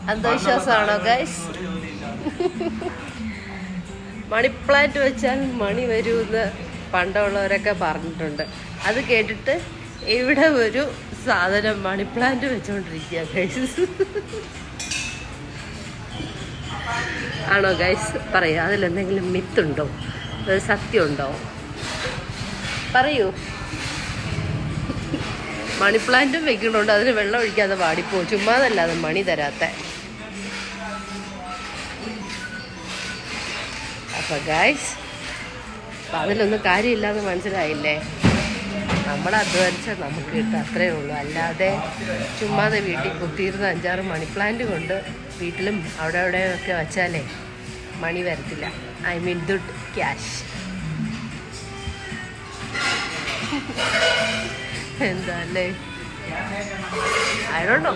അന്ധവിശ്വാസമാണോ guys? Money plant വെച്ചാൽ മണി വരുമെന്ന് പണ്ടുള്ളവരൊക്കെ പറഞ്ഞിട്ടുണ്ട്. അത് കേട്ടിട്ട് ഇവിടെ ഒരു സാധനം മണി പ്ലാന്റ് വെച്ചോണ്ടിരിക്കുക ഗൈസ്. ആണോ ഗൈസ്? പറയൂ, അതിലെന്തെങ്കിലും മിത്തുണ്ടോ, സത്യമുണ്ടോ? പറയൂ. മണി പ്ലാന്റും വെക്കുന്നുണ്ട്, അതിന് വെള്ളം ഒഴിക്കാതെ വാടിപ്പോവും. ചുമ്മാതല്ല അത് മണി തരാത്ത. അപ്പം ഗൈസ്, അതിലൊന്നും കാര്യമില്ലാന്ന് മനസ്സിലായില്ലേ? നമ്മൾ അധ്വാനിച്ചാൽ നമുക്ക് കിട്ടും, അത്രയേ ഉള്ളൂ. അല്ലാതെ ചുമ്മാതെ വീട്ടിൽ കുത്തിയിരുന്ന 5-6 മണി പ്ലാന്റ് കൊണ്ട് വീട്ടിലും അവിടെ അവിടെയൊക്കെ വച്ചാലേ മണി വരത്തില്ല. I mean dude cash. എന്താ അല്ലേ? I don't no.